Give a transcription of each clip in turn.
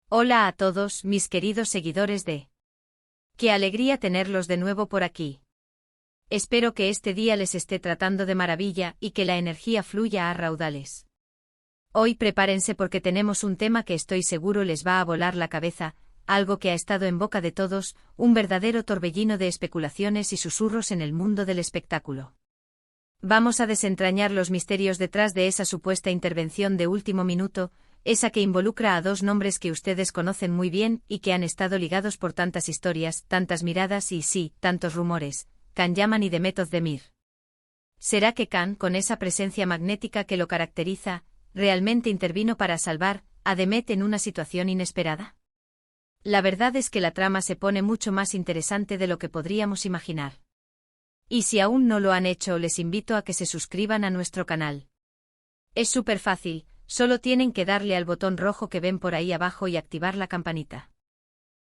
Hola a todos, mis queridos seguidores de... ¡Qué alegría tenerlos de nuevo por aquí! Espero que este día les esté tratando de maravilla y que la energía fluya a raudales. Hoy prepárense porque tenemos un tema que estoy seguro les va a volar la cabeza, algo que ha estado en boca de todos, un verdadero torbellino de especulaciones y susurros en el mundo del espectáculo. Vamos a desentrañar los misterios detrás de esa supuesta intervención de último minuto, esa que involucra a dos nombres que ustedes conocen muy bien y que han estado ligados por tantas historias, tantas miradas y sí, tantos rumores, Can Yaman y Demet Özdemir. ¿Será que Can, con esa presencia magnética que lo caracteriza, realmente intervino para salvar a Demet en una situación inesperada? La verdad es que la trama se pone mucho más interesante de lo que podríamos imaginar. Y si aún no lo han hecho, les invito a que se suscriban a nuestro canal. Es súper fácil, solo tienen que darle al botón rojo que ven por ahí abajo y activar la campanita.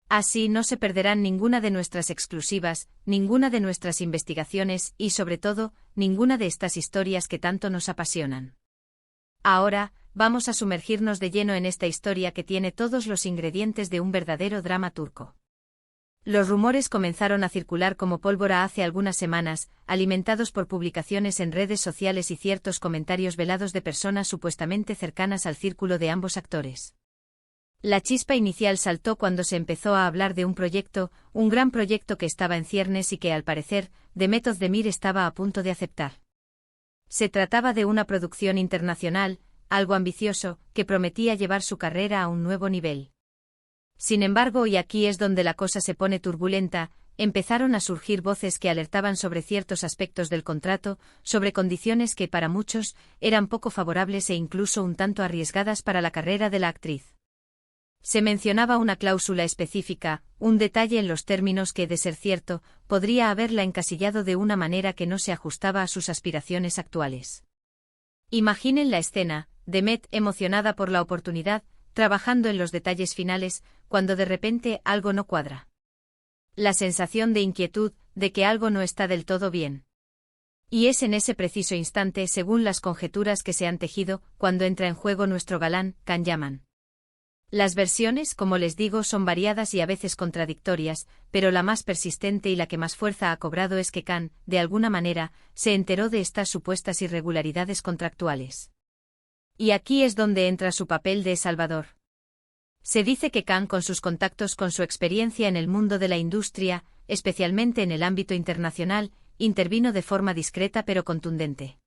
Así no se perderán ninguna de nuestras exclusivas, ninguna de nuestras investigaciones y, sobre todo, ninguna de estas historias que tanto nos apasionan. Ahora, vamos a sumergirnos de lleno en esta historia que tiene todos los ingredientes de un verdadero drama turco. Los rumores comenzaron a circular como pólvora hace algunas semanas, alimentados por publicaciones en redes sociales y ciertos comentarios velados de personas supuestamente cercanas al círculo de ambos actores. La chispa inicial saltó cuando se empezó a hablar de un proyecto, un gran proyecto que estaba en ciernes y que, al parecer, Demet Özdemir estaba a punto de aceptar. Se trataba de una producción internacional, algo ambicioso, que prometía llevar su carrera a un nuevo nivel. Sin embargo, y aquí es donde la cosa se pone turbulenta, empezaron a surgir voces que alertaban sobre ciertos aspectos del contrato, sobre condiciones que para muchos eran poco favorables e incluso un tanto arriesgadas para la carrera de la actriz. Se mencionaba una cláusula específica, un detalle en los términos que, de ser cierto, podría haberla encasillado de una manera que no se ajustaba a sus aspiraciones actuales. Imaginen la escena, Demet, emocionada por la oportunidad, trabajando en los detalles finales, cuando de repente algo no cuadra. La sensación de inquietud, de que algo no está del todo bien. Y es en ese preciso instante, según las conjeturas que se han tejido, cuando entra en juego nuestro galán, Can Yaman. Las versiones, como les digo, son variadas y a veces contradictorias, pero la más persistente y la que más fuerza ha cobrado es que Can, de alguna manera, se enteró de estas supuestas irregularidades contractuales. Y aquí es donde entra su papel de salvador. Se dice que Can, con sus contactos, con su experiencia en el mundo de la industria, especialmente en el ámbito internacional, intervino de forma discreta pero contundente.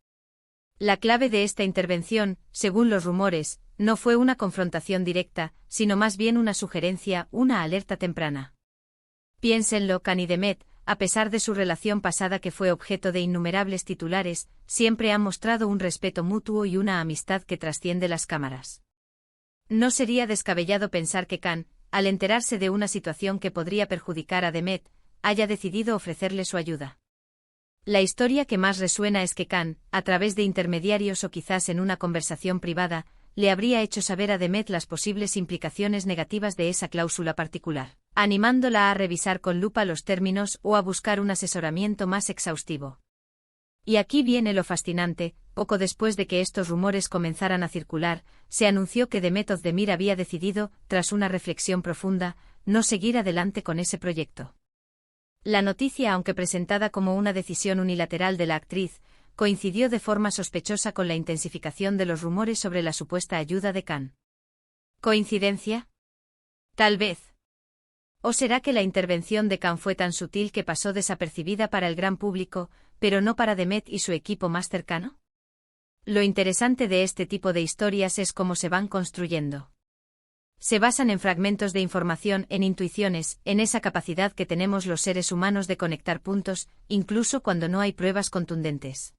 La clave de esta intervención, según los rumores, no fue una confrontación directa, sino más bien una sugerencia, una alerta temprana. Piénsenlo, Can y Demet, a pesar de su relación pasada que fue objeto de innumerables titulares, siempre han mostrado un respeto mutuo y una amistad que trasciende las cámaras. No sería descabellado pensar que Can, al enterarse de una situación que podría perjudicar a Demet, haya decidido ofrecerle su ayuda. La historia que más resuena es que Can, a través de intermediarios o quizás en una conversación privada, le habría hecho saber a Demet las posibles implicaciones negativas de esa cláusula particular, animándola a revisar con lupa los términos o a buscar un asesoramiento más exhaustivo. Y aquí viene lo fascinante, poco después de que estos rumores comenzaran a circular, se anunció que Demet Özdemir había decidido, tras una reflexión profunda, no seguir adelante con ese proyecto. La noticia, aunque presentada como una decisión unilateral de la actriz, coincidió de forma sospechosa con la intensificación de los rumores sobre la supuesta ayuda de Can. ¿Coincidencia? Tal vez. ¿O será que la intervención de Can fue tan sutil que pasó desapercibida para el gran público, pero no para Demet y su equipo más cercano? Lo interesante de este tipo de historias es cómo se van construyendo. Se basan en fragmentos de información, en intuiciones, en esa capacidad que tenemos los seres humanos de conectar puntos, incluso cuando no hay pruebas contundentes.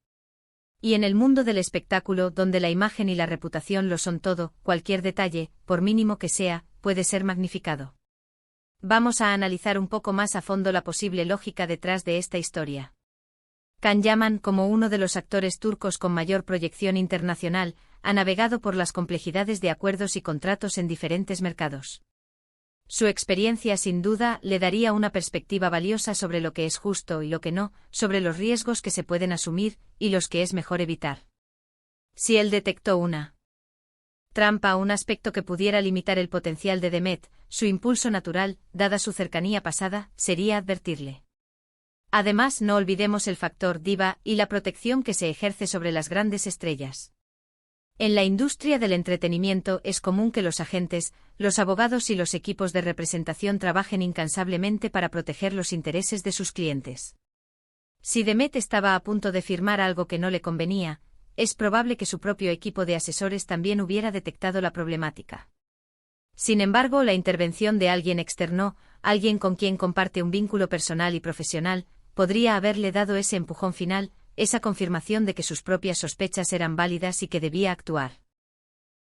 Y en el mundo del espectáculo, donde la imagen y la reputación lo son todo, cualquier detalle, por mínimo que sea, puede ser magnificado. Vamos a analizar un poco más a fondo la posible lógica detrás de esta historia. Can Yaman, como uno de los actores turcos con mayor proyección internacional, ha navegado por las complejidades de acuerdos y contratos en diferentes mercados. Su experiencia sin duda le daría una perspectiva valiosa sobre lo que es justo y lo que no, sobre los riesgos que se pueden asumir y los que es mejor evitar. Si él detectó una trampa, un aspecto que pudiera limitar el potencial de Demet. Su impulso natural, dada su cercanía pasada, sería advertirle. Además, no olvidemos el factor diva y la protección que se ejerce sobre las grandes estrellas. En la industria del entretenimiento es común que los agentes, los abogados y los equipos de representación trabajen incansablemente para proteger los intereses de sus clientes. Si Demet estaba a punto de firmar algo que no le convenía, es probable que su propio equipo de asesores también hubiera detectado la problemática. Sin embargo, la intervención de alguien externo, alguien con quien comparte un vínculo personal y profesional, podría haberle dado ese empujón final, esa confirmación de que sus propias sospechas eran válidas y que debía actuar.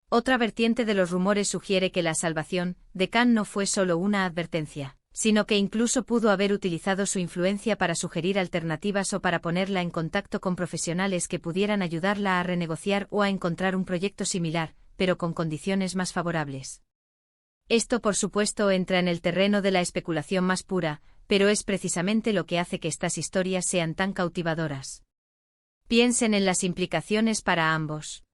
Otra vertiente de los rumores sugiere que la salvación de Khan no fue solo una advertencia, sino que incluso pudo haber utilizado su influencia para sugerir alternativas o para ponerla en contacto con profesionales que pudieran ayudarla a renegociar o a encontrar un proyecto similar, pero con condiciones más favorables. Esto, por supuesto, entra en el terreno de la especulación más pura, pero es precisamente lo que hace que estas historias sean tan cautivadoras. Piensen en las implicaciones para ambos.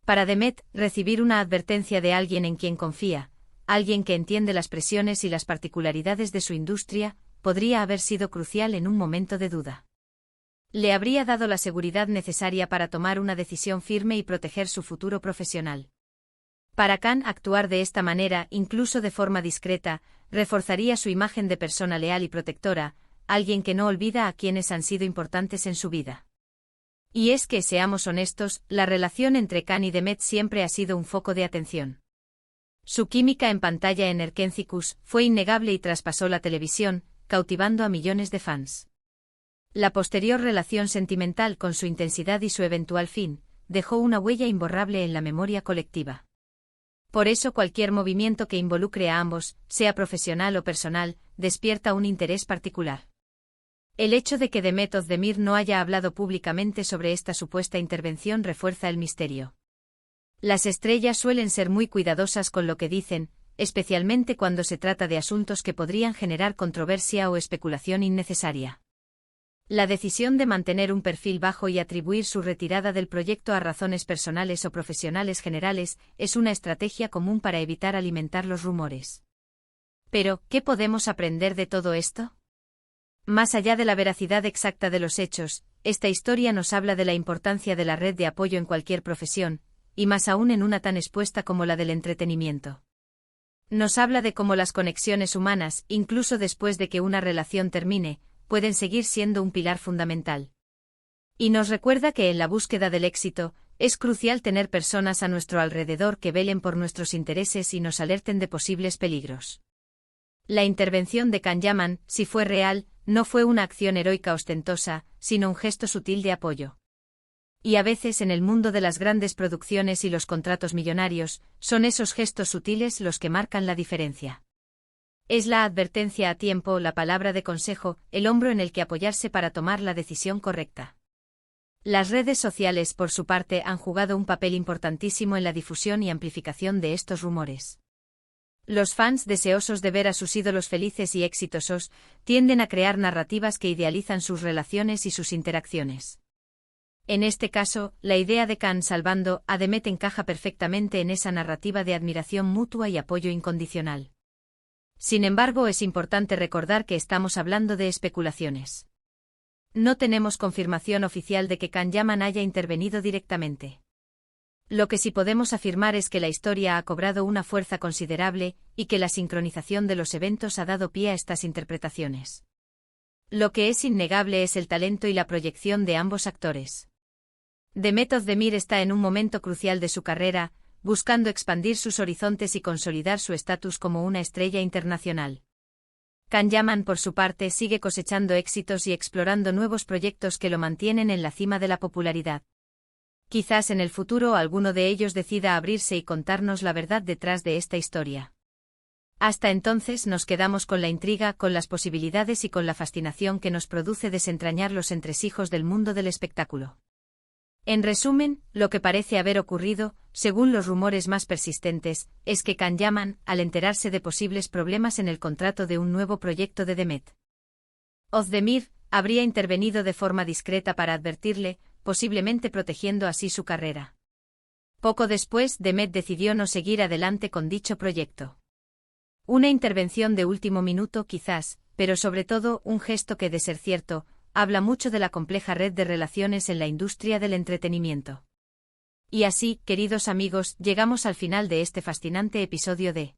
Para Demet, recibir una advertencia de alguien en quien confía, alguien que entiende las presiones y las particularidades de su industria, podría haber sido crucial en un momento de duda. Le habría dado la seguridad necesaria para tomar una decisión firme y proteger su futuro profesional. Para Khan, actuar de esta manera, incluso de forma discreta, reforzaría su imagen de persona leal y protectora, alguien que no olvida a quienes han sido importantes en su vida. Y es que, seamos honestos, la relación entre Khan y Demet siempre ha sido un foco de atención. Su química en pantalla en Erkencicus fue innegable y traspasó la televisión, cautivando a millones de fans. La posterior relación sentimental, con su intensidad y su eventual fin, dejó una huella imborrable en la memoria colectiva. Por eso cualquier movimiento que involucre a ambos, sea profesional o personal, despierta un interés particular. El hecho de que Demet Özdemir no haya hablado públicamente sobre esta supuesta intervención refuerza el misterio. Las estrellas suelen ser muy cuidadosas con lo que dicen, especialmente cuando se trata de asuntos que podrían generar controversia o especulación innecesaria. La decisión de mantener un perfil bajo y atribuir su retirada del proyecto a razones personales o profesionales generales es una estrategia común para evitar alimentar los rumores. Pero, ¿qué podemos aprender de todo esto? Más allá de la veracidad exacta de los hechos, esta historia nos habla de la importancia de la red de apoyo en cualquier profesión, y más aún en una tan expuesta como la del entretenimiento. Nos habla de cómo las conexiones humanas, incluso después de que una relación termine, pueden seguir siendo un pilar fundamental. Y nos recuerda que en la búsqueda del éxito, es crucial tener personas a nuestro alrededor que velen por nuestros intereses y nos alerten de posibles peligros. La intervención de Khan Yaman, si fue real, no fue una acción heroica ostentosa, sino un gesto sutil de apoyo. Y a veces en el mundo de las grandes producciones y los contratos millonarios, son esos gestos sutiles los que marcan la diferencia. Es la advertencia a tiempo, la palabra de consejo, el hombro en el que apoyarse para tomar la decisión correcta. Las redes sociales, por su parte, han jugado un papel importantísimo en la difusión y amplificación de estos rumores. Los fans, deseosos de ver a sus ídolos felices y exitosos, tienden a crear narrativas que idealizan sus relaciones y sus interacciones. En este caso, la idea de Khan salvando a Demet encaja perfectamente en esa narrativa de admiración mutua y apoyo incondicional. Sin embargo, es importante recordar que estamos hablando de especulaciones. No tenemos confirmación oficial de que Khan Yaman haya intervenido directamente. Lo que sí podemos afirmar es que la historia ha cobrado una fuerza considerable, y que la sincronización de los eventos ha dado pie a estas interpretaciones. Lo que es innegable es el talento y la proyección de ambos actores. Demet Özdemir está en un momento crucial de su carrera, buscando expandir sus horizontes y consolidar su estatus como una estrella internacional. Khan Yaman, por su parte, sigue cosechando éxitos y explorando nuevos proyectos que lo mantienen en la cima de la popularidad. Quizás en el futuro alguno de ellos decida abrirse y contarnos la verdad detrás de esta historia. Hasta entonces nos quedamos con la intriga, con las posibilidades y con la fascinación que nos produce desentrañar los entresijos del mundo del espectáculo. En resumen, lo que parece haber ocurrido, según los rumores más persistentes, es que Khan Yaman, al enterarse de posibles problemas en el contrato de un nuevo proyecto de Demet Özdemir, habría intervenido de forma discreta para advertirle, posiblemente protegiendo así su carrera. Poco después, Demet decidió no seguir adelante con dicho proyecto. Una intervención de último minuto quizás, pero sobre todo un gesto que, de ser cierto, habla mucho de la compleja red de relaciones en la industria del entretenimiento. Y así, queridos amigos, llegamos al final de este fascinante episodio de...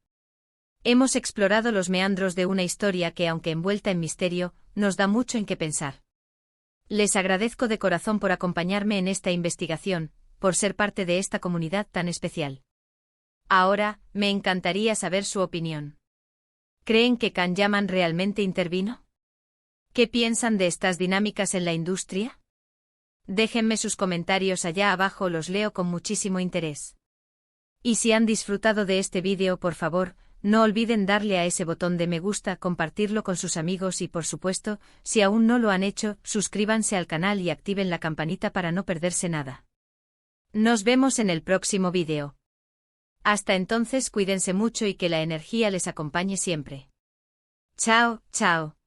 Hemos explorado los meandros de una historia que, aunque envuelta en misterio, nos da mucho en qué pensar. Les agradezco de corazón por acompañarme en esta investigación, por ser parte de esta comunidad tan especial. Ahora, me encantaría saber su opinión. ¿Creen que Can Yaman realmente intervino? ¿Qué piensan de estas dinámicas en la industria? Déjenme sus comentarios allá abajo, los leo con muchísimo interés. Y si han disfrutado de este vídeo, por favor, no olviden darle a ese botón de me gusta, compartirlo con sus amigos y, por supuesto, si aún no lo han hecho, suscríbanse al canal y activen la campanita para no perderse nada. Nos vemos en el próximo vídeo. Hasta entonces, cuídense mucho y que la energía les acompañe siempre. Chao, chao.